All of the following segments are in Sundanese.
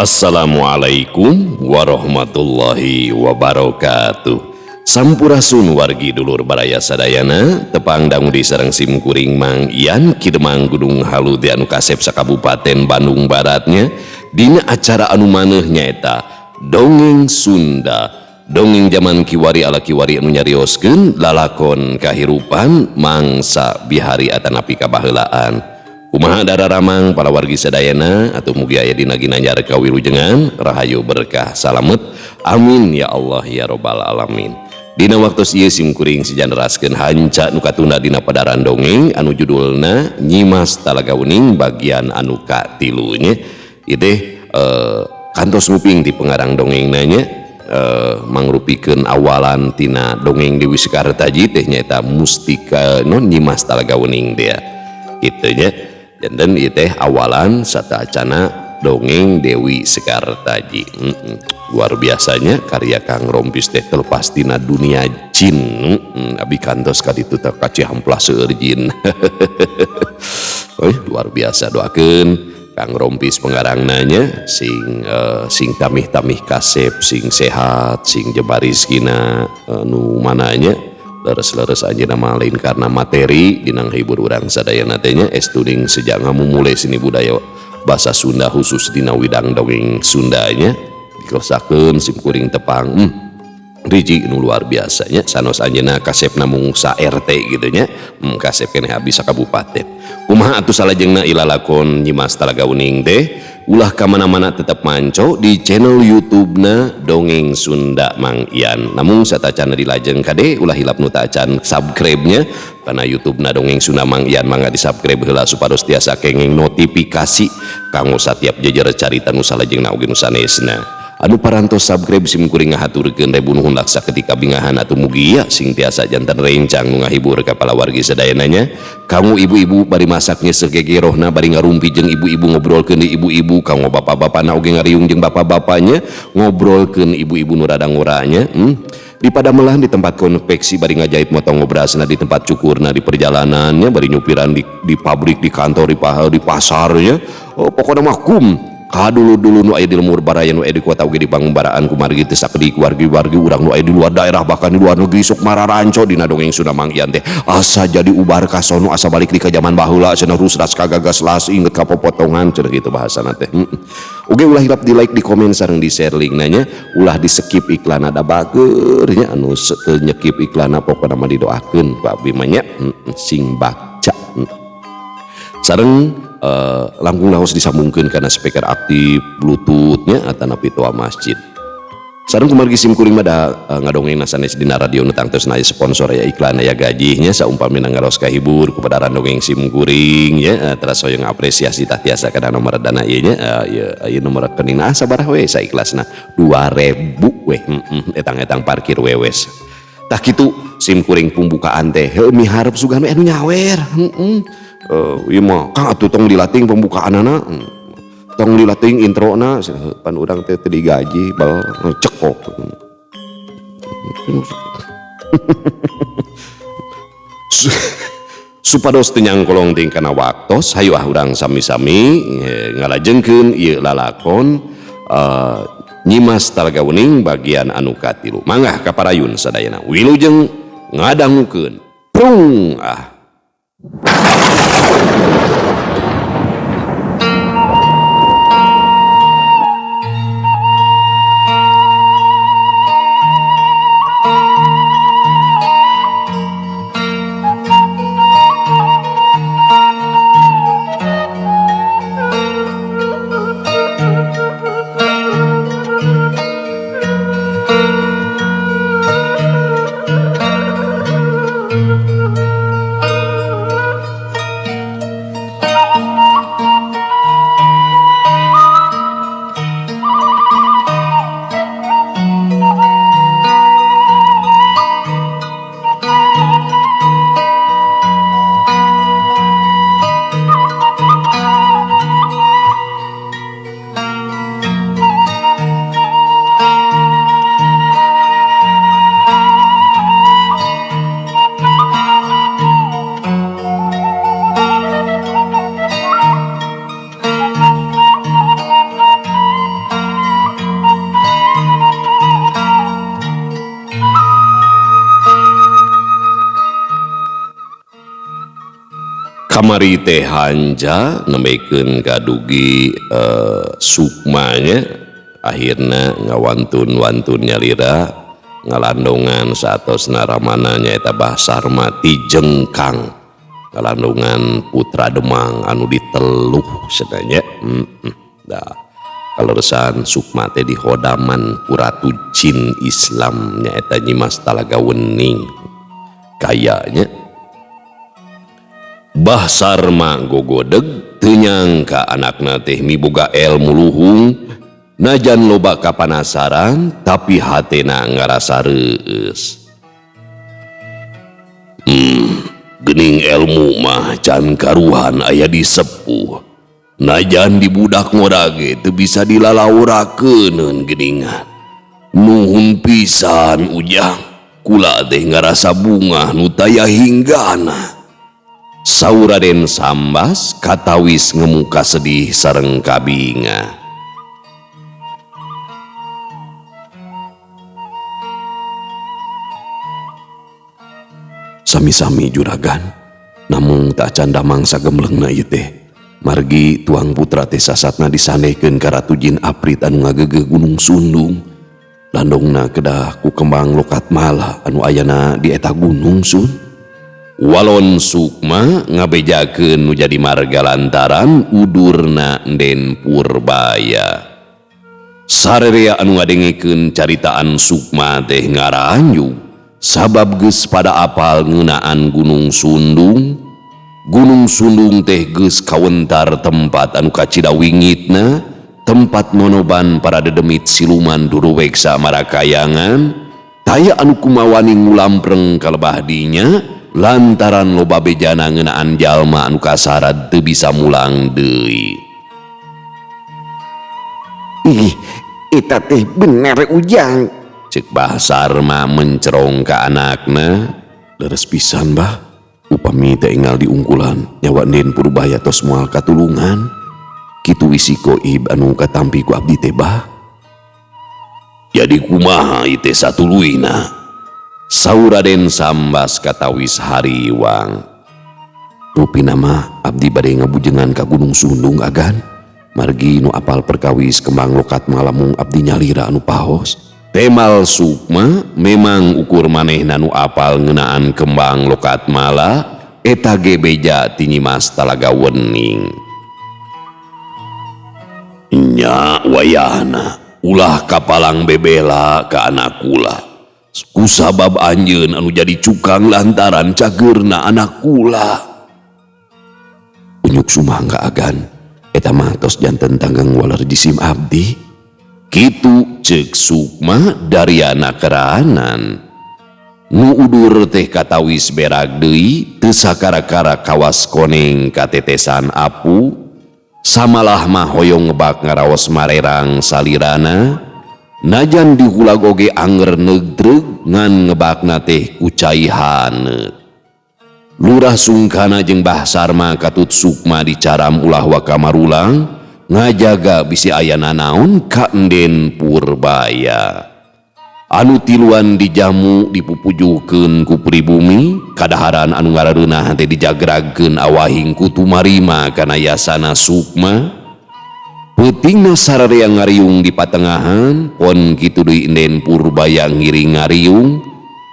Assalamualaikum warahmatullahi wabarakatuh. Sampurasun wargi dulur baraya sadayana tepang dangu di sareng simkuring Mang Ian Kidemang Gunung Halu di anu kasep sakabupaten Bandung Baratnya dina acara anu maneh nyaeta Dongeng Sunda. Dongeng zaman kiwari ala kiwari anu nyarioskeun lalakon kahirupan mangsa bihari atanapi kabaheulaan. Kumaha dararamang para wargi sadayana atau mugi aya dina ginanjar kawilujengan rahayu berkah salamet amin ya Allah ya robbal alamin. Dina waktu ieu simkuring sijanderaskeun hanca nu katunda dina padaran dongeng anu judulna Nyimas Talaga Uning bagian anu ka-3 nya. Ieu teh kantos nguping ti pengarang dongeng nanya mangrupikeun awalan tina dongeng Dewi Sekartaji teh nyaeta Mustika non Nyimas Talaga Uning dia kitu nya. Dan itu awalan satacana dongeng Dewi Sekartaji. Luar biasanya karya Kang Rompis teh terlepas tina dunia jin. Abi kantos kaditu teh kacihamplah seueur jin. Luar biasa, doakeun Kang Rompis pengarangnanya sing tamih-tamih kasep, sing sehat, sing jebar rizkina nu mananya leres-leres aja nama lain karena materi dinang hibur urang sadayana teh nya estuding sejak ngamumule sini budaya bahasa Sunda khusus dina widang dongeng Sundanya dikosakeun simkuring tepang riji nu luar biasanya sanos anjeunna kasep namung sa RT gitu nya kasep keneh habis sakabupaten. Kumaha atuh salajengna ilalakon Nyimas Talaga Uning teh ulah kamana-mana tetap manco di channel YouTube-na Dongeng Sunda Mang Ian. Namun satacana dilajeng kade ulah hilap nu tacan subscribe-nya karena YouTube-na Dongeng Sunda Mang Ian mangga di subscribe heula supados tiasa kenging notifikasi kanggo satiap jejer carita nu salajengna oge nu sanesna. Anu parantos subscribe simkuring ngahaturkeun rebu nuhun laksa ketika bingahan atuh mugi ya sing tiasa jantan rencang nu ngahibur ka pala wargi sadayananya. Kamu ibu-ibu bari masaknya segegerohna bari ngarumpi jeung ibu-ibu ngobrolkeun di ibu-ibu, kamu bapak-bapana oge ngariung jeung bapak-bapanya ngobrolkeun ibu-ibu nu rada ngoranya. Di Padamelan di tempat konveksi bari ngajait motong ngobrasna di tempat cukurna di perjalanannya bari nyupiran di pabrik di kantor di pasarnya. Pokoknya mah dulu nu aya di lemur baraya nu aya di kota oge di pangumbaraan kumargi teh sakedik wargi-wargi urang nu aya di luar daerah bahkan di luar negeri sok mararanco dina Dongeng Sunda Mang Ian teh asa jadi ubar ka sono asa balik di ka zaman baheula cenah rusras kagagas las inget ka popotongan cenah kitu bahasana teh. Oge ulah hilap di like di komen sareng di share link nanya ulah di skip iklan ada bageur nya anu teu nyekip iklanna pokona mah didoakeun ku abdi mah nya sing baca sareng langkung laos disambungkeun karena speaker aktif bluetoothnya atanapi toa masjid. Sareng kumargi simkuring mah da ngadongengna sanes dina radio nu tangtosna aya sponsor aya iklan aya gajihnya saumpamina ngaros kahibur ku padaran dongeng simkuring nya teras hoyong apresiasi tah tiasa kana nomor dana ieu nya ieu nomor rekeningna sabaraha we saikhlasna 2000 we etang-etang parkir wewes. Tah kitu simkuring pembukaan teh miharep sugana anu nyawer. Ieu mah Kang atuh tong dilating pembukaanana tong dilating introna pan urang teh digaji bal cekok supados teu nyangkolong ting kana waktos hayu urang sami-sami ngalajengkeun ieu lalakon Nyimas Talaga Uning bagian anu ka-3. Mangga kaparayun sadayana wilujeng ngadangukeun prung kamari teh hanja nembekeun kadugi Sukmanya akhirna ngawantun-wantun nyalira ngalandongan saatosna ramana nyaeta Bah Sarma ti Jengkang ngalandongan putra Demang anu diteluh sedanya kaleresan Sukma teh di hodaman ku Ratu Jin Islam nyaeta Nyi Mas Talaga Wening kayanya Bah Sarma gogodeg teu nyangka anakna teh miboga elmu luhung najan loba kapanasaran tapi hatena ngarasa reueus. Gening elmu mah can karuhan aya di sepuh najan di budak ngorage teu bisa dilalaurakeun geningan. Nuhun pisan ujang kula teh ngarasa bunga nu taya hinggana. Saur Raden Sambas katawis ngemuka sedih sareng kabinga. Sami-sami juragan, namung tak canda mangsa gemblengna ieu teh. Margi tuang putra teh sasatna disandekeun ka Ratu Jin Aprit anu ngagegeh Gunung Sundung. Landongna kedah ku kembang lokat mala anu ayana di eta gunung sun. Walon Sukma ngabejakeun nu jadi marga lantaran udurna Den Purbaya. Sarerea anu ngadengekeun caritaan Sukma teh ngaranjug sabab geus pada apal ngeunaan Gunung Sundung. Gunung Sundung teh geus kawentar tempat anu kacidawingitna, tempat nonoban para dedemit siluman Duruweksa Marakayangan. Taya anu kumawani ngulampreng kalebah dinya lantaran loba bejana ngeunaan jalma anu kasarat teu bisa mulang deui. Ih, eta teh bener ujang, Cek Bah Sarma mencerong ka anakna. Leres pisan bah, upami teh enggal diungkulan nyawa Den Purbaya tos moal katulungan. Kitu wisiko ib anu katampi ku abdi teh bah. Jadi kumaha ieu teh satuluyna? Saur Raden Sambas katawis hariwang. Rupina mah abdi bade ngabujengan ka Gunung Sundung agan. Margi nu apal perkawis kembang lokat malamung abdi nyalira anu pahos. Temal Sukma memang ukur manehna nu apal ngeunaan kembang lokat mala eta ge beja ti Nyi Mas Talaga Wening. Nya wayahna ulah kapalang bebela ka anak kula. Kusabab anjeun anu jadi cukang lantaran cageurna anak kula. Unyuk sumangga agan eta mah tos janten tanggang waler jisim abdi. Kitu ceuk Sukma dari anak kerahanan. Nu udur teh katawis berak deui teu sakara-kara kawas koneng katetesan apu. Samalah mah hoyong ngebak ngaraos marerang salirana. Najan dihulag oge anger negdreg ngan ngebakna teh kucai haneut. Lurah Sungkana jeung Bah Sarma katut Sukma dicaram ulah wakamarulang ngajaga bisi aya nanaon ka Den Purbaya. Anu tiluan dijamu dipupujuhkeun ku pribumi, kadaharan anu ngarareunah teh dijagragkeun awahing ku tumarima kana yasana Sukma. Peutingna sararea ngariung di patengahan, pon kitu deui Den Purbaya ngiring ngariung,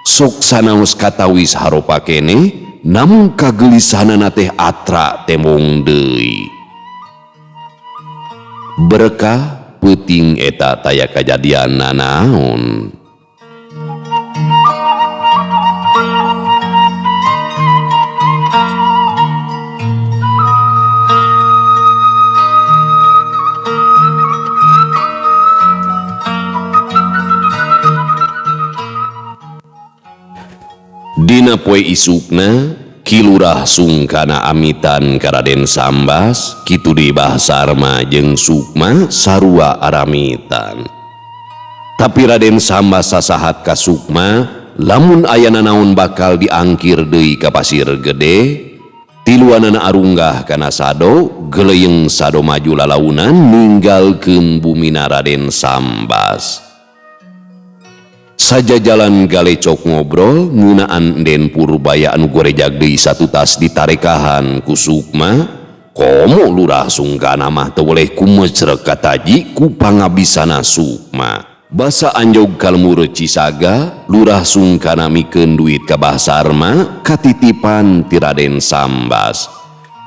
sok sanaos katawis haropa keneh, namun kagelisahanana teh atra temong deui. Berkah peuting eta taya kajadian nanaon. Dina poe isukna Kilurah Sungkana amitan ka Raden Sambas, kitu di Bah Sarma jeung Sukma sarua aramitan. Tapi Raden Sambas sasahat ka Sukma, lamun aya nanaon bakal diangkir deui ka Pasir Gede, tiluanana arunggah kana sado, geleyeng sado maju lalaunan ninggalkeun bumina Raden Sambas. Saja jalan galecok ngobrol ngunaan Den Purbaya anu gorejag deui satu tas ditarekahan ku Sukma, komo lurah sungkana mah teu boleh kumecrek kataji ku pangabisana Sukma. Basa anjog kalmur Cisaga, lurah sungkana mikeun duit ka Bahsarma katitipan ti Raden Sambas.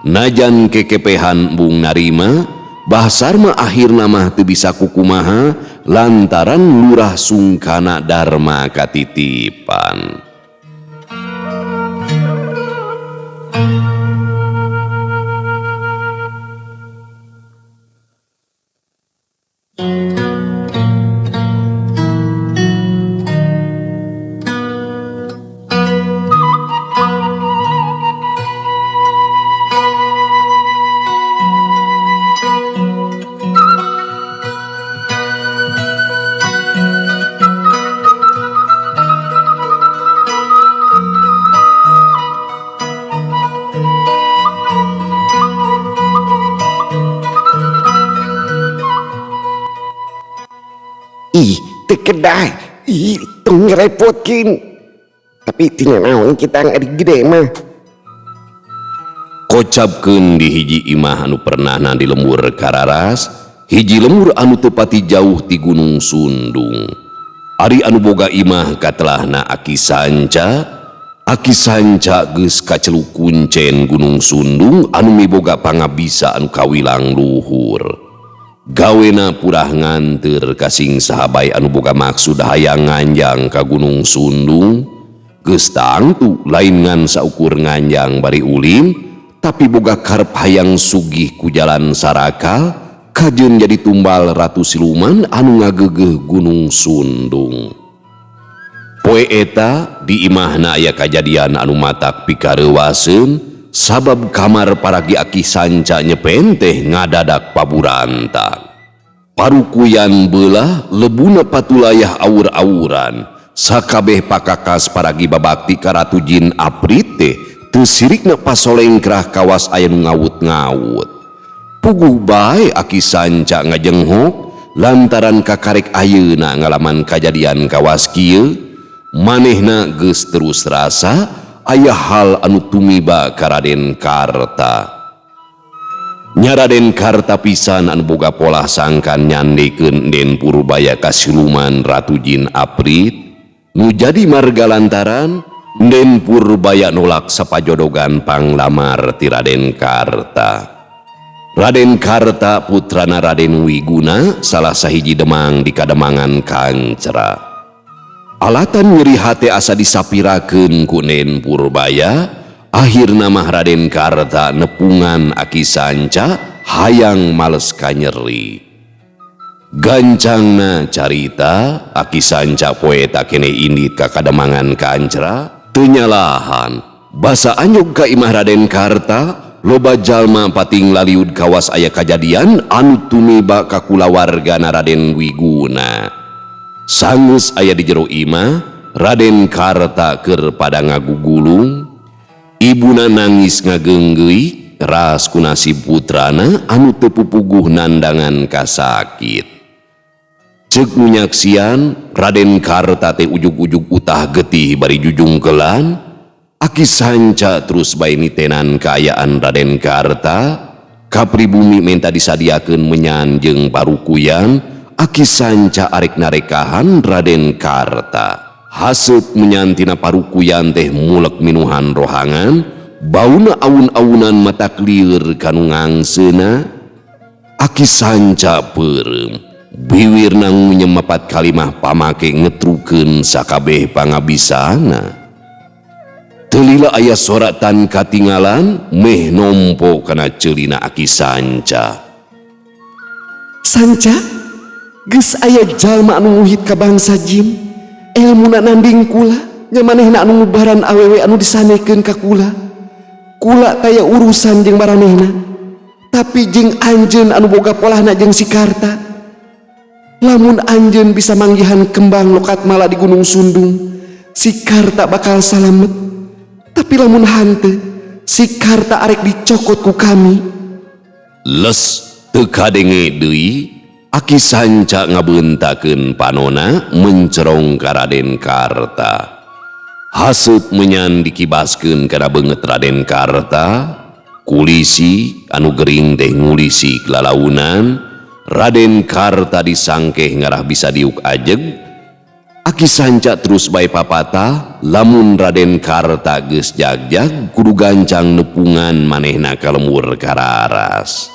Najan kekepehan bung narima, Bahsarma akhirna mah teu bisa kukumaha lantaran lurah sungkana Darma katitipan. Ih, teu kedah. Ih, tong ngerepotkeun. Tapi tina naon kita ngari gede mah. Kocapkeun di hiji imah anu pernahna di lembur Kararas, hiji lembur anu teu pati jauh ti Gunung Sundung. Ari anu boga imah katelahna Aki Sanca geus kaceluk kuncen Gunung Sundung anu miboga pangabisa anu kawilang luhur. Gawena purah nganteur kasing sahabai anu boga maksud hayang nganjang ka Gunung Sundung, geus tangtu lain ngan saukur nganjang bari ulin, tapi boga karep hayang sugih ku jalan sarakal, kajeun jadi tumbal Ratu Siluman anu ngageugeuh Gunung Sundung. Poe eta di imahna aya kajadian anu matak pikareuwaseun, sabab kamar paragi Aki Sanca nyepen teh ngadadak paburantang. Parukuyan beulah lebuna patulayah aur-auran, sakabeh pakakas paragi babakti ka Ratu Jin Aprit teh teu sirikna pasolengkrah kawas aya nu ngawut-ngawut. Puguh bae Aki Sanca ngajenghok lantaran kakarek ayeuna ngalaman kajadian kawas kieu, manehna geus terus rasa aya hal anu tumiba ka Raden Karta. Nya Raden Karta pisan anu boga pola sangkan nyandekeun Den Purbaya ka Siluman Ratu Jin Aprit, nu jadi marga lantaran Den Purbaya nolak sapajodogan panglamar ti Raden Karta. Raden Karta putrana Raden Wiguna salah sahiji demang di Kademangan Kancra. Alatan nyeri hate asa disapirakeun ku Den Purbaya, akhirna mah Raden Karta nepungan Aki Sanca hayang males ka nyeri. Gancangna carita Aki Sanca poeta kene indit ka Kademangan Kancra teu nyalahan. Basa anjog ka imah Raden Karta loba jalma pating laliud kawas aya kajadian anu tumiba ka kulawargana Raden Wiguna. Sangus aya di jero imah, Raden Karta keur pada ngagugulung, ibuna nangis ngageunggeui ras ku nasib putrana anu teu pupuguh nandangan ka sakit. Ceuk nu nyaksian Raden Karta teh ujug-ujug utah getih bari jujungkelan, Aki Sanca terus bae nitenan kaayaan Raden Karta, ka pribumi menta disadiakeun menyan jeung parukuyan. Aki Sanca arek narekahan Raden Karta. Haseup menyantina parukuyan teh mulek minuhan rohangan, bauna aun-aunan matak lieur kanu ngangseuna. Aki Sanca peureum, biwirna ngunyem 4 kalimah pamake ngetrukeun sakabeh pangabisana. Telila aya soratan katinggalan meh nompo kana ceulina Aki Sanca. Sanca, geus aya jalma anu nguhit ka bangsa jin, elmuna nanding kula, nya manehna anu ngubaran awewe anu disanekeun ka kula. Kula taya urusan jeung maranehna, tapi jeung anjeun anu boga polahna jeung si Karta. Lamun anjeun bisa manggihan kembang lokat mala di Gunung Sundung, si Karta bakal salamet. Tapi lamun hanteu, si Karta arek dicokot ku kami. Les teu kadenge deui, Aki sanca ngabentakeun panona mencerong ka Raden Karta. Hasut menyan dikibaskeun kana beungeut Raden Karta, kulisi anu gering teh ngulisi lalaunan. Raden Karta disangkeh ngarah bisa diuk ajeg. Aki sanca terus bae papatah, lamun Raden Karta geus jagjag kudu gancang nepungan manehna ka lemur kararas.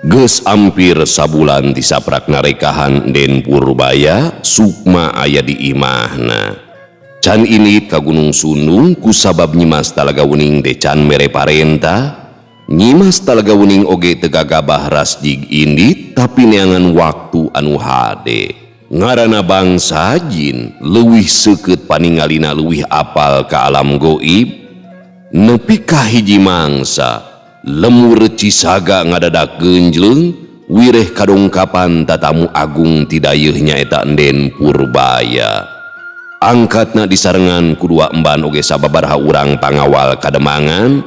Geus ampir sabulan disaprak narekahan Den Purbaya, Sukma aya di imahna. Can init ka Gunung Sundung kusabab nyimas talaga uning teh can mere parenta. Nyimas talaga uning oge teu gagabah ras jig indit tapi neangan waktu anu hade. Ngaranna bangsa jin leuwih seukeut paningalina leuwih apal ka alam goib. Nepi ka hiji mangsa lemur Cisaga ngadadak genjleung wireh kadongkapan tatamu agung ti dayeuhnya eta Den Purbaya. Angkatna disarengan kudua emban oge sababaraha urang pangawal kademangan.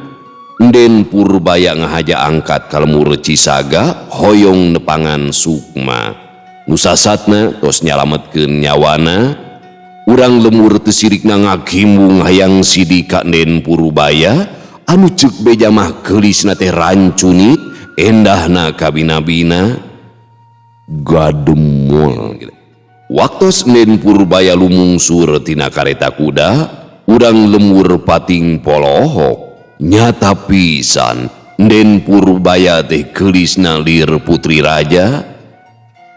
Den Purbaya ngahaja angkat ka lemur Cisaga hoyong nepangan Sukma. Nu sasatna tos nyalametkeun nyawana. Urang lemur teu sirikna ngagimbung hayang sidi ka Den Purbaya anu ceuk beja mah geulisna teh rancunit endahna kabina-bina gademol. Waktos Den Purbaya lumungsur tina kareta kuda, urang lemur pating polohok. Nyata pisan Den Purbaya teh geulisna lir putri raja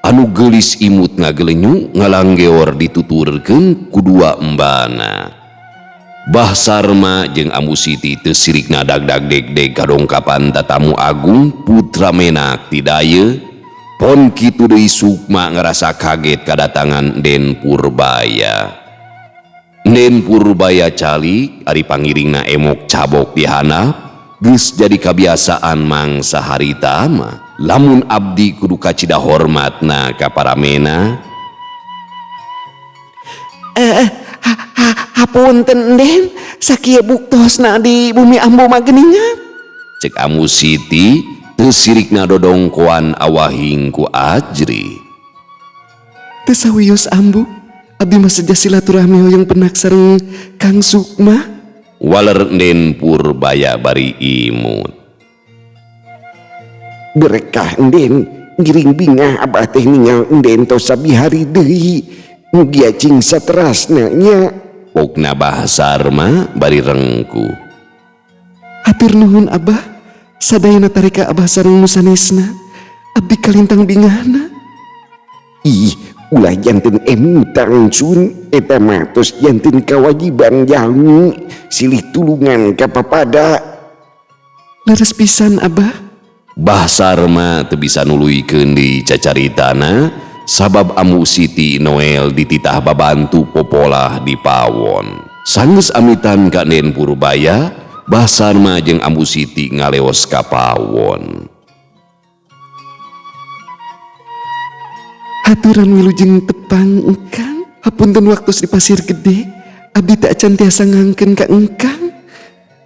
anu geulis imut ngagelenyu ngalanggeor dituturkeun kudua embana. Bah Sarma jeung Ambu Siti teu sirikna dagdag degdeg kadongkapan tatamu agung putra menak ti dayeuh. Pon kitu deui Sukma ngarasa kaget kadatangan Den Purbaya. Den Purbaya calik ari pangiringna emok cabok di handap geus jadi kabiasaan mangsa harita mah lamun abdi kudu kacida hormatna ka paramena. Hapunten Den, sakieu buktosna di bumi ambo mah geuningan. Cek Ambu Siti teu sirikna dodongkoan awahing ku Ajri. Teu sawios ambu, abdi mah seja silaturahmi hoyong penak sareng Kang Sukma. Waler Den Purbaya bari imut. Berkah Den, ngiring bingah abah teh ningal Den tos sabihari deui. Mugi acing saterasna nya. Pokna Bah Sarma bari rengku. Hatur nuhun abah, sadayana tarika abah sareng nu sanesna abdi kalintang bingahna. Ih, ulah janten emutang sun, eta mah tos janten kewajiban jalmi silih tulungan ka papada. Leres pisan abah. Bah Sarma teu bisa nuluykeun di cacaritana sabab Ambu Siti Noel dititah babantu popolah di pawon. Sanggeus amitan ka Den Purbaya, Bah Sarma jeung Ambu Siti ngaleos ka pawon. Haturan wilujeng tepang engkang, hapunten waktos di Pasir Gede, abdi tak acan tiasa ngangkeun ka engkang.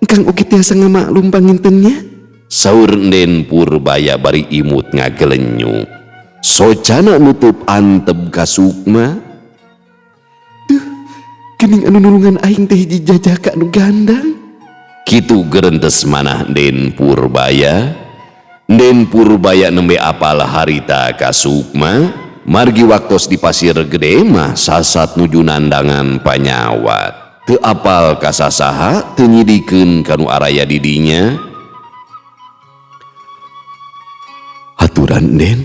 Engkang oge tiasa ngamaklum pangintennya. Saur Den Purbaya bari imut ngagelenyu. Socana nutup antep ka Sukma, Gening anu nulungan aing teh hiji jajaka anu gandang. Kitu gerentes manah Den Purbaya. Den Purbaya nembe apal harita ka Sukma, margi waktos di pasir gede mah sasat nuju nandangan panyawat. Teu apal ka sasaha, teu nyidikeun kanu araya didinya. Haturan Den,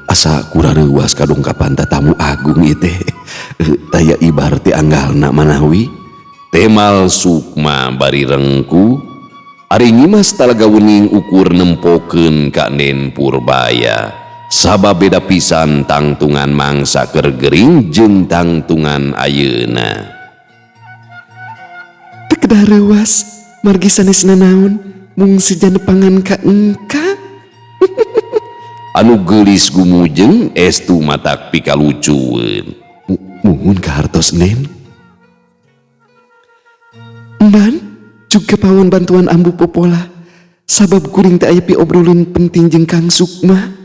asa kurareuwas kadongkapan tatamu agung ieu teh. Taya ibar teh anggalna manawi. Temal Sukma bari rengku, ari nyimas talaga wening ukur nempokeun ka Den Purbaya. Sabab beda pisan tangtungan mangsa keur gering jeung tangtungan ayeuna. Teu kedah reuwas, margi sanesna naon, mung sejanepangan ka engka. Anu geulis gumujeng estu matak pikalucueun. Muhun ka hartos Den. Man, juga pawon bantuan ambu popola, sabab kuring teu aya piobrolin penting jeung Kang Sukma.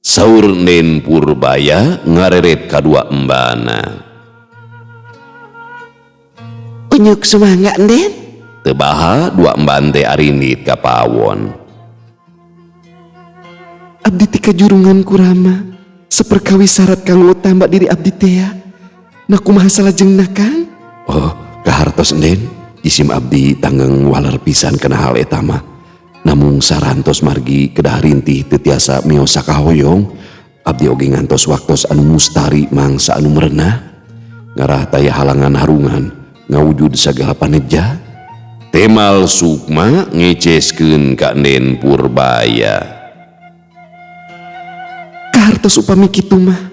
Saur Den Purbaya ngareret kadua embana. Unyuk sumangga Den. Teu baha dua emban teh arindit ka pawon. Abdi ti kajurungan kurama, saperkawi syarat kalau tambah diri abdi teh. Nah kumaha salajengna Kang? Oh, kahartos Den. Isim abdi tanggeng waler pisan kana hal eta mah. Namung sarantos margi kedah rintih teu tiasa mioos sakahoyong, abdi oge ngantos waktos anu mustari mangsa anu merenah. Ngarah taya halangan harungan ngawujud sagala paneja. Temal Sukma ngeceskeun ka Den Purbaya. Kahartos upami kitu mah,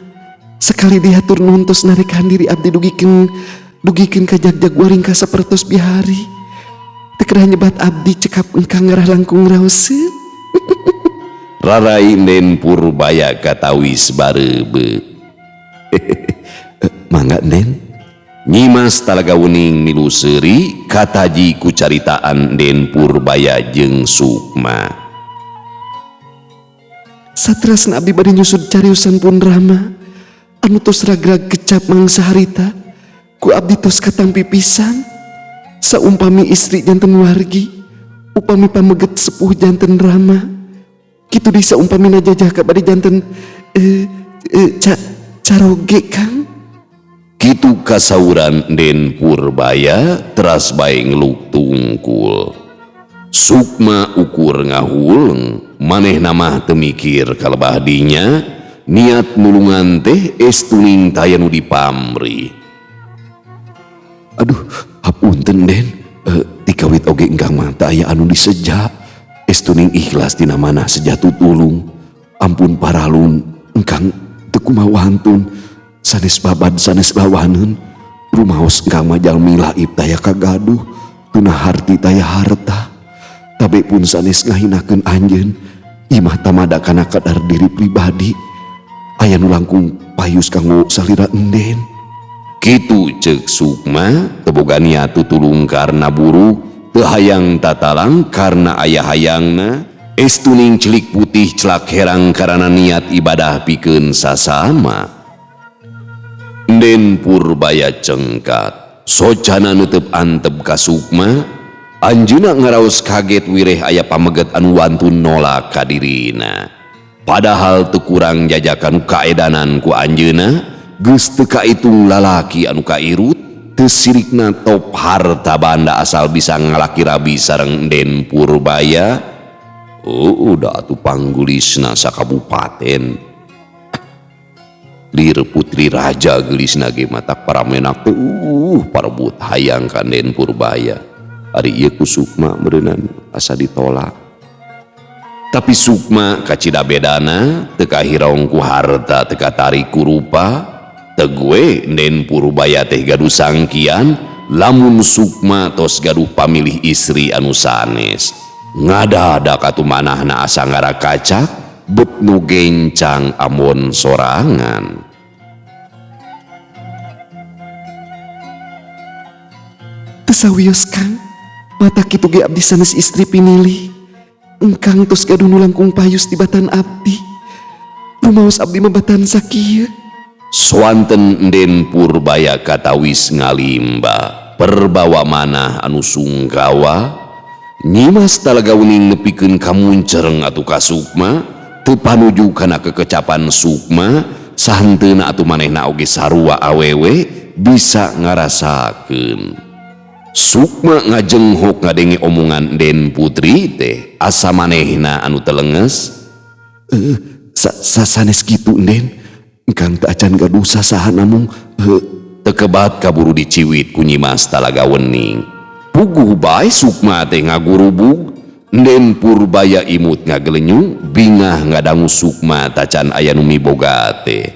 sekali diatur nuntos narekan diri abdi dugikeun ka jagjag waring ka sapertos bihari. Teu kedah nyebat abdi cekap engkang ngarah langkung raoseun. Rarai Den Purbaya katawis bareube. Mangga Den. Nyimas talaga wening milu seuri kataji ku caritaan Den Purbaya jeung Sukma. Saterasna abdi bade nyusud cariusan pun Rama anu tos ragrag kecap mangsa harita. Ku abdi tos katampi pisan, saumpami istri janten wargi, upami pameget sepuh janten Rama, kitu di saumpami najajah bade janten caroge Kang. Kitu kasauran Den Purbaya teras bae ngeluk tungkul. Sukma ukur ngahuleng, manehna mah teu mikir kalebah dinya, niat nulungan teh estuning taya nu dipamri. Aduh, hapunten Den, tikawit oge engkang mah teu aya anu diseja, estuning ikhlas tina manah seja tutulung. Ampun paralun, engkang teu kumaha wantun, sanes babad sanes lawaneun, rumaos engkang mah jalmi laib taya kagaduh, tuna harti taya harta. Tabe pun sanes ngahinakeun anjeun, imah tamada kana kadar diri pribadi, aya nu langkung payus kanggo salira enden. Kitu ceuk Sukma, teu boga niat tutulung karna buru, teu hayang tatalang karna aya hayangna, estuning celik putih celak herang karana niat ibadah pikeun sasama. Den Purbaya cengkat, socana neuteup antep ka Sukma, anjeunna ngaraos kaget wireh aya pameget anu wantun nolak ka dirina. Padahal teu kurang jajakan kaedanan ku anjeunna, geus teu kaitung lalaki anu kairut, teu sirikna top harta banda asal bisa ngalaki rabi sareng Den Purbaya. Udah atuh panggulisna sakabupaten. Lir putri raja gelisna ge matak paramenak teh parebut hayang ka Den Purbaya. Ari ieu ku Sukma meureunana asa ditolak. Tapi Sukma kacida bedana, teu kahirong ku harta, teu katarik ku rupa. Tegue Den Purbaya teh gaduh sangkian, lamun Sukma tos gaduh pamilih istri anu sanes. Ngadadak atuh manahna asa ngarakacak, bet nu gencang amon sorangan. Teu sawios Kang, mata kitu ge abdi sanes istri pinilih. Engkang tos gaduh nu langkung payus di batan abdi. Rumaos abdi mah batan sakieu. Swanten Den Purbaya katawis ngalimba perbawa manah anu sungkawa Nyimas talaga uning nepikeun kamuncereng atuh ka Sukma teu panuju kana kekecapan Sukma sahenteuna atuh manehna oge sarua awewe bisa ngarasakeun. Sukma ngajenghok ngadenge omongan Den Putri teh asa manehna anu telenges. Sanes kitu Den, engkang teu acan gaduh sasaha namung tekebat kaburu diciwit ku Nyimas talaga wening. Puguh bae Sukma teh ngagurubug. Den Purbaya imut ngagelenyung bingah ngadangu Sukma tacan aya nu miboga teh.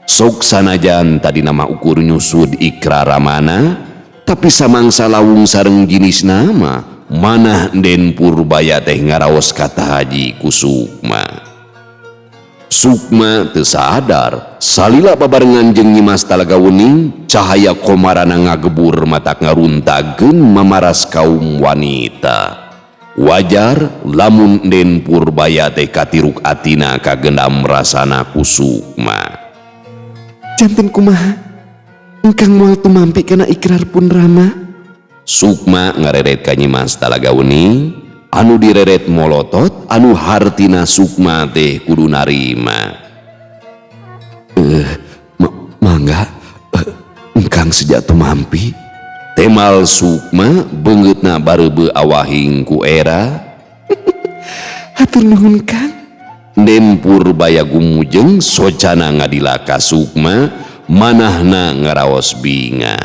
Sok sanajan tadi nama ukur nyusud ikraramana tapi samangsa lawung sareng jinis nama manah Den Purbaya teh ngaraos kata haji ku Sukma. Sukma teu sadar salila babarengan jeung Nyimas talaga wening cahaya komarana ngagebur matak ngaruntageun mamaras kaum wanita. Wajar lamun Den Purbaya teh katiruk atina kagendam rasana ku Sukma. Janten kumaha engkang moal tumampi kana ikrar pun rama. Sukma ngareret ka Nyimas talaga wening anu direret molotot anu hartina Sukma teh kudu narima. Mangga engkang sejak tumampi. Temal Sukma beungeutna bareubeu awahing ku era. Hatur nuhun Kang. Den Purbaya gumujeng socana ngadila ka Sukma manahna ngaraos binga.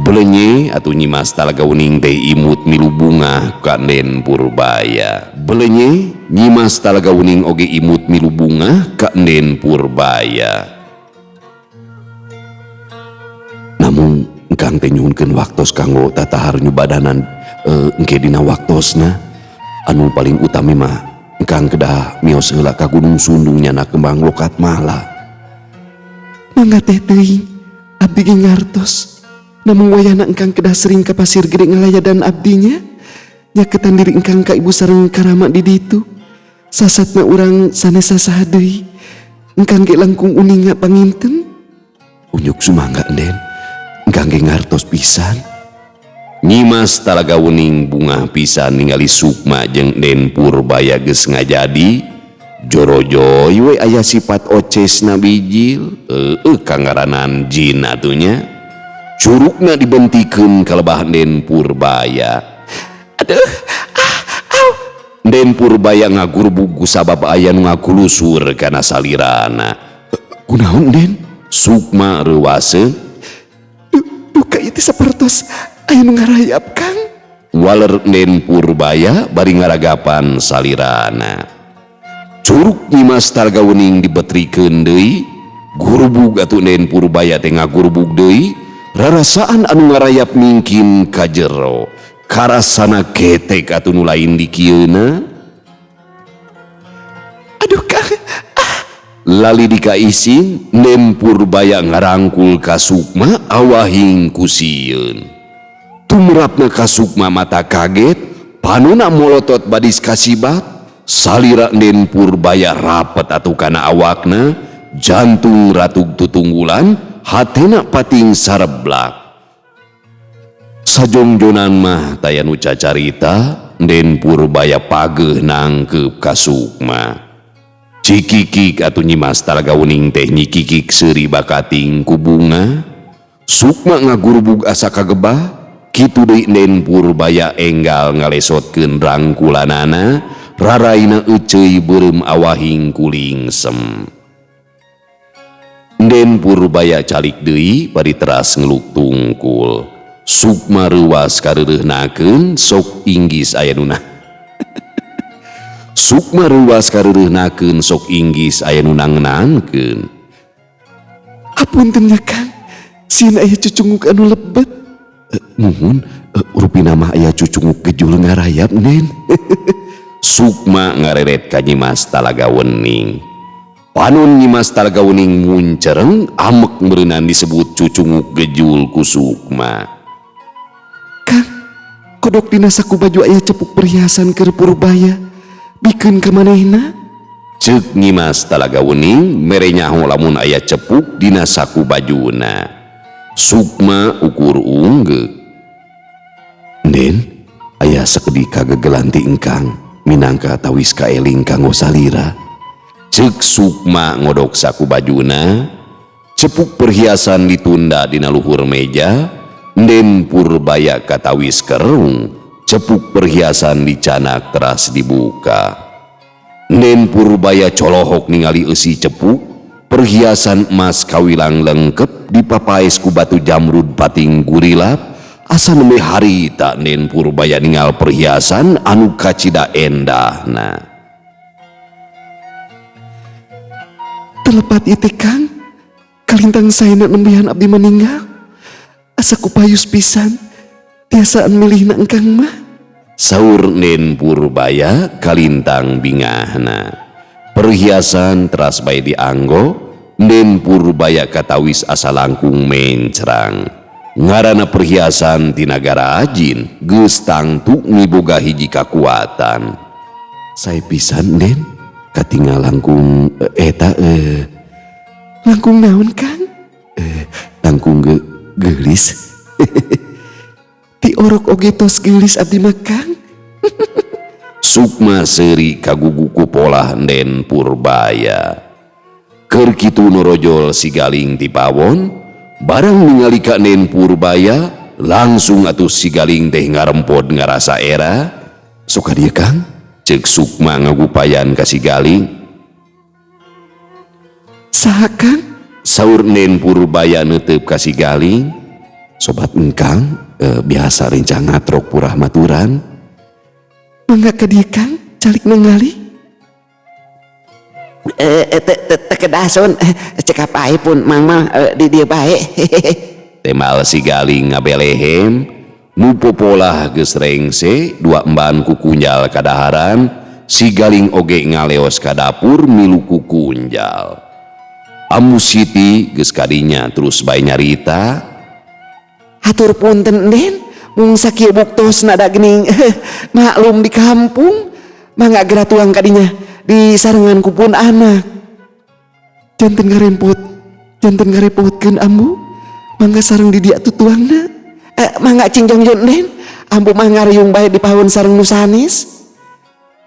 Belenye atuh Nyimas talaga uning teh imut milu bunga ka Den Purbaya. Belenye Nyimas talaga uning oge imut milu bunga ka Den Purbaya. Namun engkang teh nyuhunkeun waktos kanggo tatahar nyubadanan engke dina waktosna. Anu paling utami mah engkang kedah mios heula ka Gunung Sundung nyana kembang lokat mala. Mangga teh teuing abdi ge ngartos. Namun wayahna engkang kedah sering ka Pasir Gede ngalayadan abdinya. Nyaketan diri engkang ka ibu sareng karama di ditu. Sasatna urang sanes sasaha deui. Engkang ge langkung uninga panginten. Unyuk sumangga Den. Engkang ge ngartos pisan. Nyimas talaga uning bunga pisan ningali Sukma jeung Den Purbaya geus ngajadi. Jorojoy we aya sifat ocesna bijil. Kangaranan jin atunya. Curugna dibentikeun kalebah Den Purbaya. Aduh, Den Purbaya ngagurbug ku sabab aya nu ngakulusur kana salirana. Kunaon Den? Sukma reuwaseuh. Duka ieu sapertos aya nu ngarayap Kang. Waler Den Purbaya bari ngaragapan salirana. Curug Nyimas talaga wening dibetrikeun deui. Gurubug atuh Den Purbaya teh ngagurbug deui. Rarasaan anu ngarayap mingkin ka jero karasana ketek atuh nu lain di kieuna. Aduh Kang. Lali dikaising Den Purbaya ngarangkul ka Sukma awahing ku sieun. Tumrapna ka Sukma mata kaget panuna molotot badis kasibat. Salira Den Purbaya rapet atuh kana awakna. Jantung ratug tutunggulan hatena pating sareblak. Sajongjonan mah taya nu cacarita Den Purbaya pageuh nangkeup ka Sukma. Cikikik atuh Nyimas talaga uning teh nyikikik seuri bakating ku bunga. Sukma ngagurbug asa kagebah. Kitu deui Den Purbaya enggal ngalesotkeun rangkulanana. Raraina euceuy beureum awahing kulingsem. Den Purbaya calik deui bari teras ngeluk tungkul. Sukma reuwas kareureuhnakeun sok inggis aya nu Sukma reuwas kareureuhnakeun sok inggis aya nu nangeunankeun. Hapunten nya Kang. Sieun aya cucunguk anu lebet. Nuhun, rupina mah aya cucunguk gejul ngarayap Den. Sukma ngareret ka Nyimas talaga wening. Panun Nyimas talaga wening muncereng amek meureunan disebut cucunguk gejul ku Sukma. Kang, kodok dina saku baju aya cepuk perhiasan keur Purbaya. Bikeun ka manehna. Ceuk Nyimas Talaga Wening mere nyaho lamun aya cepuk dina saku bajuna. Sukma ukur unggeu. Den, aya sakedi kagegelan ti engkang minangka tawis kaeling kanggo salira. Ceuk Sukma ngodok saku bajuna. Cepuk perhiasan ditunda dina luhur meja. Den Purbaya katawis kerung. Cepuk perhiasan dicanak teras dibuka. Den Purbaya colohok ningali eusi cepuk. Perhiasan emas kawilang lengkep dipapaes ku batu jamrud pating gurilap. Asa nembe harita Den Purbaya ningal perhiasan anu kacida endahna. Telepat ieu teh Kang, kalintang saena nembehan abdi meninggal. Asa kupayus pisan, tiasaan milihna engkang mah. Saur Den Purbaya kalintang bingahna. Perhiasan teras bae dianggo. Den Purbaya katawis asa langkung mencrang. Ngaranna perhiasan ti nagara Ajin geus tangtu miboga hiji kakuatan. Sae pisan Den, katinggal langkung langkung naon Kang? Langkung Geulis. Ti orok oge tos geulis abdi mah Kang. Sukma seuri kagugu ku polah Den Purbaya. Keur kitu norojol si Galing ti pawon, barang ningali ka Den Purbaya, langsung atuh si Galing teh ngarempod ngarasa era. Sok dieu Kang? Ceuk Sukma ngagupayan ka si Galing. Saha Kang? Saur Den Purbaya neuteup ka si Galing. Sobat engkang, biasa rencang ngatrok purah maturan. Mangga ka dieu Kang, calik ningali. Tekedason cek apa pun mang di dia bae. Temal si Galing ngabelehem, nu popolah geus rengse, dua emban ku kunjal kadaharan, si Galing oge ngaleos ka dapur milu ku kunjal. Amu Siti geus kadinya terus bae nyarita. Hatur punten Den, mung sakieu buktosna da geuning maklum di kampung, mangga geura tuang kadinya di sarengan ku pun anak. Janten ngarepotkeun ambu. Mangga sareng di dieu tutuangna. Mangga cingjongjon Den, ambu mah ngariung bae di pahun sareng nu sanes.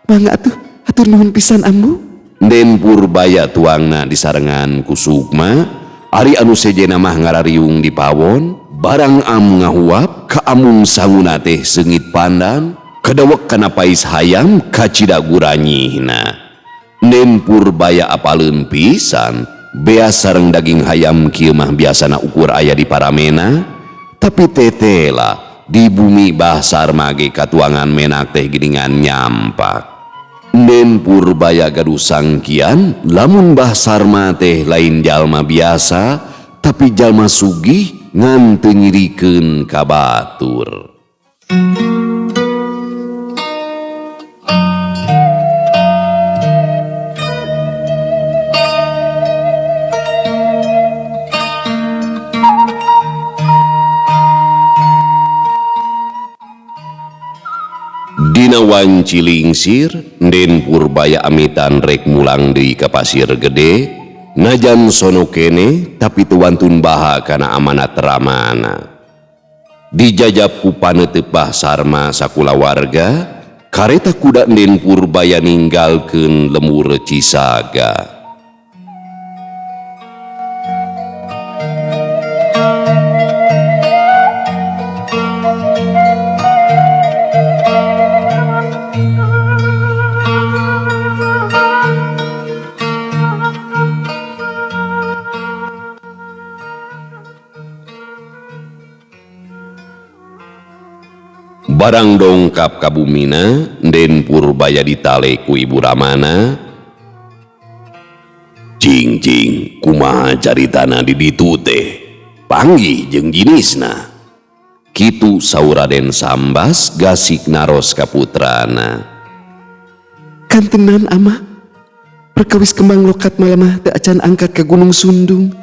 Mangga atuh, hatur nuhun pisan ambu. Den Purbaya tuangna di sarengan ku Sukma. Ari anu sejena mah ngarariung di pawon, barang am ngahuap ka amung sanguna teh seungit pandan, kadawek kana pais hayam kacida guranyihna. Den Purbaya apaleun pisan, bea sareng daging hayam kieu mah biasana ukur aya di paramena, tapi tetela di bumi Bahsar mage katuangan menak teh geuningan nyampak. Den Purbaya gaduh sangkian lamun Bahsar mah teh lain jalma biasa, tapi jalma sugih ngan teu nyirikeun ka batur. Dina wanci lingsir, Den Purbaya amitan rek mulang deui ka Pasir Gede. Najan sono kene tapi teu wantun baha kana amanat ramana. Dijajab ku paneuteup Bahsar mah sakulawarga, kareta kuda Den Purbaya ninggalkeun lemur Cisaga. Barang dongkap ka bumina, Den Purbaya ditale ku Ibu Ramana. Cing, kumaha caritana di ditu teh? Panggih jeung jinisna. Kitu saur Raden Sambas gasik naros ka putrana. Kantenan ama, perkawis kembang lokat malamah teu acan angkat ke Gunung Sundung.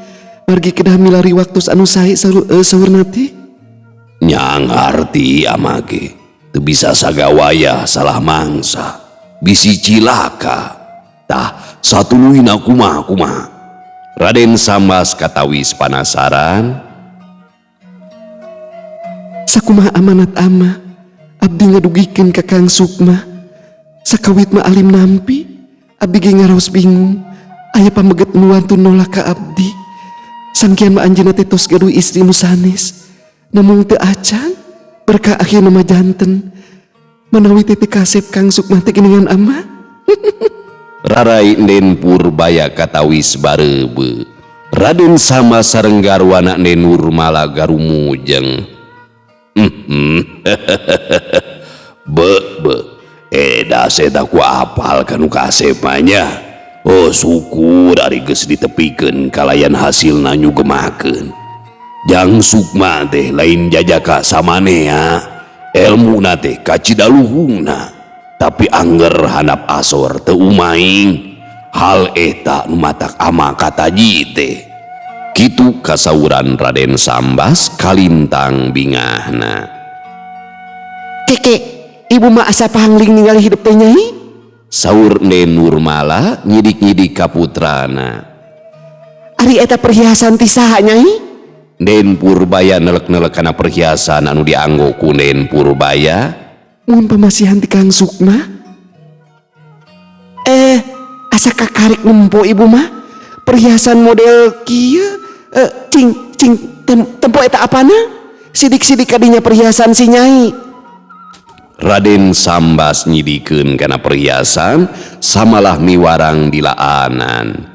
Margi kedah milari waktu anu sae saurna teh. Nyang arti amage teu bisa sagawaya salah mangsa, bisi cilaka. Tah Satuluhina kumaha. Raden Sambas katawis panasaran. Sakumaha amanat ama, abdi ngadugikeun ka Kang Sukma. Sakawit ma alim nampi, abdi ge ngaraos bingung. Aya pameget nu wantun nolak ka abdi. Sangkian ma anjeunna teh tos gaduh istri nu sanes. Namung teu acan, berkah akhirna mah janten. Manawi teh kasep Kang Sukma teh geuningan ama. Rarai Den Purbaya katawis bareube. Raden Sambas sareng garwana Den Nurmala garumujeng. Eda seta ku apal kanu kasepanya. Oh syukur ari geus ditepikeun kalayan hasilna nyugemakeun. Jang Sukma teh lain jajaka samanea, elmuna teh kacidaluhungna. Tapi angger handap asor teu umaing. Hal eta nu matak ama kataji teh. Kitu kasauran Raden Sambas kalintang bingahna. Keke, ibu mah asa pahangling ningali hidup teh Nyai? Saur Den Nurmala nyidik-nyidik ka putrana. Ari eta perhiasan ti saha Nyai? Den Purbaya nelek-nelek kana perhiasan anu dianggo ku Den Purbaya. Mun pamasihan ti Kang Sukma. Asa kakarik nempo ibu mah? Perhiasan model kieu, tempo eta apana? Sidik-sidik kadinya perhiasan si Nyai. Raden Sambas nyidikeun kana perhiasan samalah miwarang dilaanan.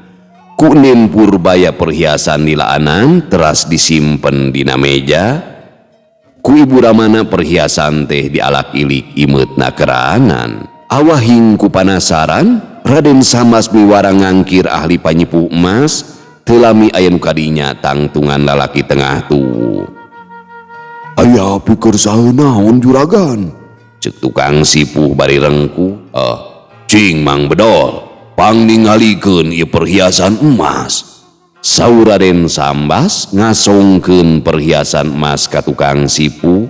Ku Den Purbaya perhiasan dilaanan teras disimpen dina meja. Ku ibu ramana perhiasan teh dialak ilik imeutna keranan. Awahing ku panasaran, Raden Sambas miwarang ngangkir ahli panyipu emas, telami aya nu kadinya tangtungan lalaki tengah tu. Aya pikir saha naon juragan? Cek tukang sipuh bari rengku. Cing Mang Bedol, pangningalikeun ieu perhiasan emas. Saur Raden Sambas ngasongkeun perhiasan emas ka tukang sipu.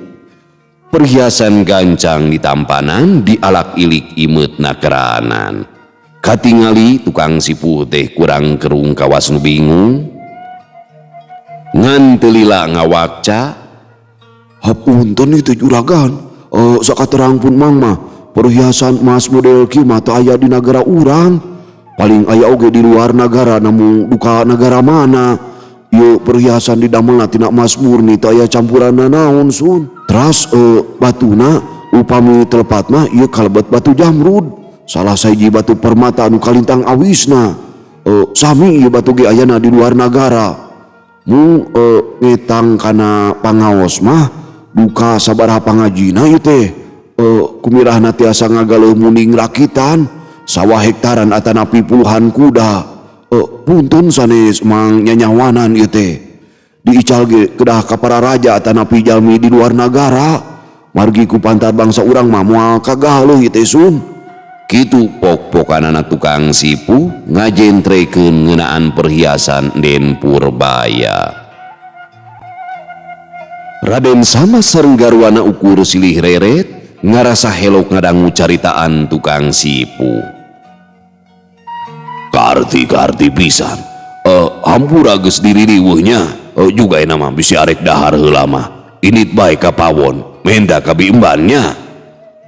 Perhiasan gancang ditampanan dialak ilik imeutna keranan. Katingali tukang sipu teh kurang kerung kawas nu bingung. Ngan teu lila ngawakca. Hapunten itu juragan. Sakaterang pun mang mah perhiasan emas model kieu mah teu aya di nagara urang. Paling aya oge di luar negara, namun duka negara mana. Ieu perhiasan didamelna tina emas murni teu aya campuranna naon sun. Teras batuna upami telepat mah ieu kalebet batu jamrud. Salah sahiji batu permata anu kalintang awisna. Sami ieu batu ge ayana di luar negara. Mung ngetang kana pangaos mah duka sabaraha pangajina ieu teh. Kumirahna tiasa ngagaleuh muning rakitan. Sawah hektaran atanapi puluhan kuda. Punten sanes mang nyanyawanan ieu teh. Diical ge kedah ka para raja atanapi jalmi di luar negara. Margi ku pantar bangsa urang mah moal kagaleuh ieu teh sun. Kitu pok-pokanana tukang sipu ngajentrekeun ngeunaan perhiasan Den Purbaya. Raden Sambas sareng garwana ukur silih reret ngarasa helok ngadangu caritaan tukang sipu. Karti pisan. Hampura geus diririweuhnya. Juga enak mah bisi arek dahar heula mah. Init bae ka pawon, menda ka biembannya.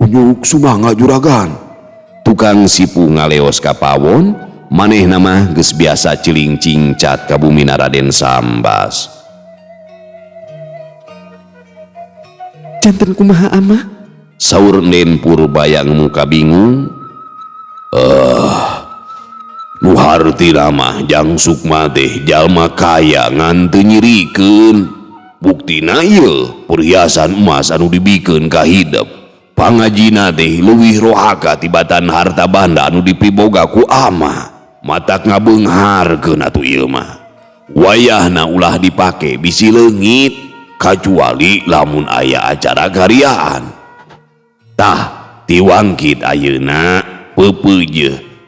Unyuk sumangga juragan. Tukang sipu ngaleos ka pawon, manehna mah geus biasa ciling cingcat ka bumina Raden Sambas. Janten kumaha ama? Saur Den Purbaya muka bingung. Nu hartina mah Jang Sukma teh jalma kaya ngan teu nyirikeun. Buktina ieu perhiasan emas anu dibikeun ka hidep. Pangajina teh leuwih rohaka tibatan harta banda anu dipiboga ku ama. Matak ngabeungharkeun atuh ieu mah. Wayahna ulah dipake bisi leungit, kacuali lamun aya acara gariaan. Tah tiwangkit ayeuna peupeuh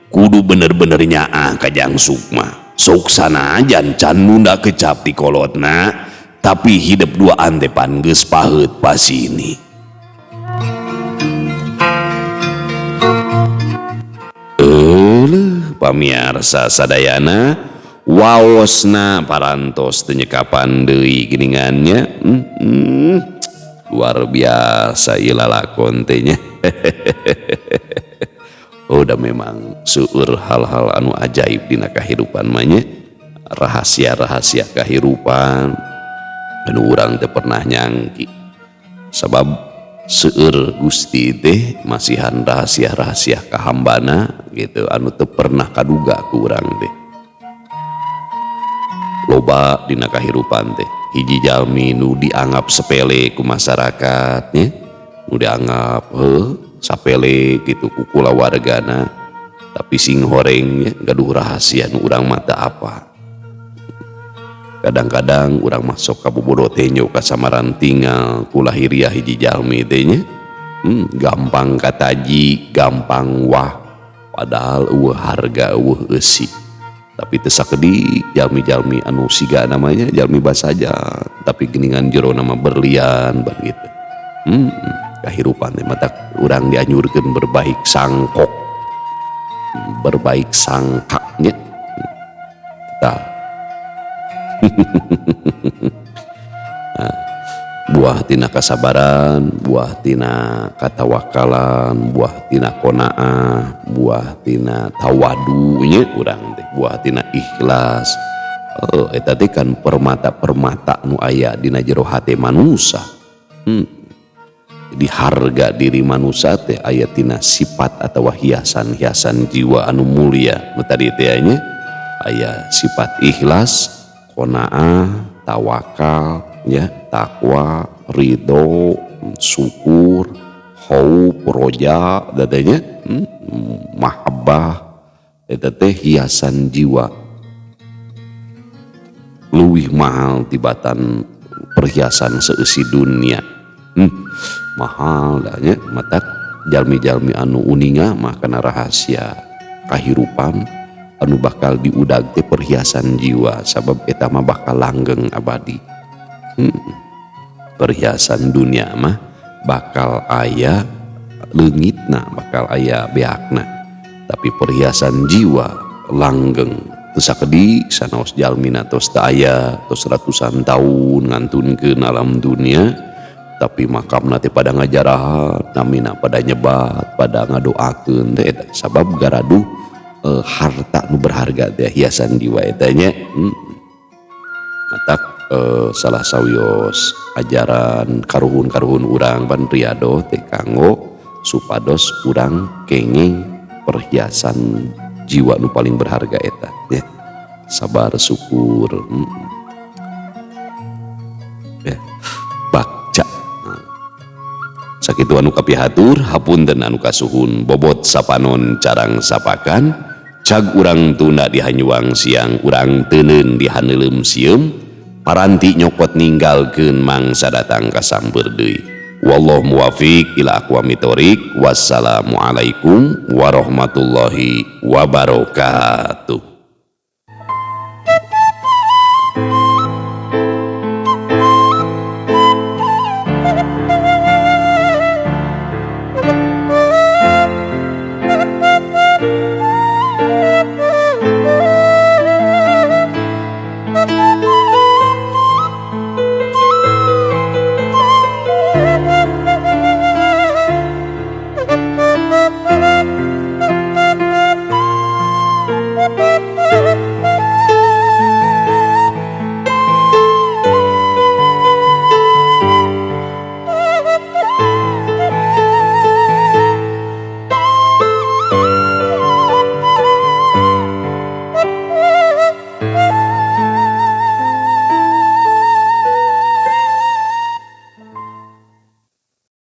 kudu bener-bener nyaah ka Jang Sukma. Sok sanajan can nunda kecap ti kolotna, tapi hidup dua antepan geus paheut pasini. pamiarsa sadayana waosna parantos teu nyekapan deui geuningannya. Luar biasa ieu lalakon teh nya. Udah memang seueur hal-hal anu ajaib dina kahirupan mah nya, rahasia-rahasia kahirupan anu urang teu pernah nyangki. Sabab seueur Gusti teh masihan rahasia-rahasia ka hambana gitu anu teu pernah kaduga ku urang teh. Loba dina kahirupan teh hiji jalmi nu dianggap sepele ku masyarakat nya, nu dianggap sapele gitu ku kulawargana, tapi sing horengnya gaduh rahasia nu urang mata apa. Kadang-kadang urang masuk ka bobodo teh nyo ka samaran tinggal ku lahiriah hiji jalmi teh nya, gampang kataji, gampang wah, padahal eueuh harga eueuh eusi. Tapi teu sakedik jalmi-jalmi anu siga namanya jalmi basaja, tapi geuningan jero nama berlian begitu. Kahirupan teh mata urang dianjurkeun berbaik sangkok, berbaik sangkanya. Tah. Buah tina kasabaran, buah tina katawakalan, buah tina qanaah, buah tina tawadu nya urang teh, buah tina ikhlas. Eta teh kan permata-permata nu aya dina jero hate manusia. Jadi harga diri manusia teh aya tina sifat atawa hiasan-hiasan jiwa anu mulia. Nu tadi teh nya aya sifat ikhlas, qanaah, tawakal, ya, takwa, ridho, syukur, khauf, roja, dadanya, mahabbah, eta teh hiasan jiwa. Luwih mahal tibatan perhiasan seisi dunia. Mahal danya matak jalmi-jalmi anu uninga mah kana rahasia kahirupan anu bakal diudag teh perhiasan jiwa, sabab eta mah bakal langgeng abadi. Perhiasan dunia mah bakal aya leungitna, bakal aya beakna, tapi perhiasan jiwa langgeng teu sakedik sanaos jalmina tos teu aya, tos ratusan tahun ngantunkeun alam dunia, tapi makamna teh pada ngajarahan, namina pada nyebat, pada ngadoakeun teh eta sabab garaduh harta nu berharga teh hiasan jiwa eta nya. Matak salah sawios ajaran karuhun-karuhun urang pan riyado teh kanggo supados urang kenging perhiasan jiwa nu paling berharga eta ya. Sabar syukur ya. Bakca sakitu anu kapihatur, hapunten anu kasuhun, bobot sapanon carang sapakan, cag urang tunda dihanyuang siang, urang teuneun dihaneulem sieum, paranti nyokot ninggalkeun mangsa datang kasamper deui. Wallahu muwafiq ila aqwamit thoriq. Wassalamualaikum warahmatullahi wabarakatuh.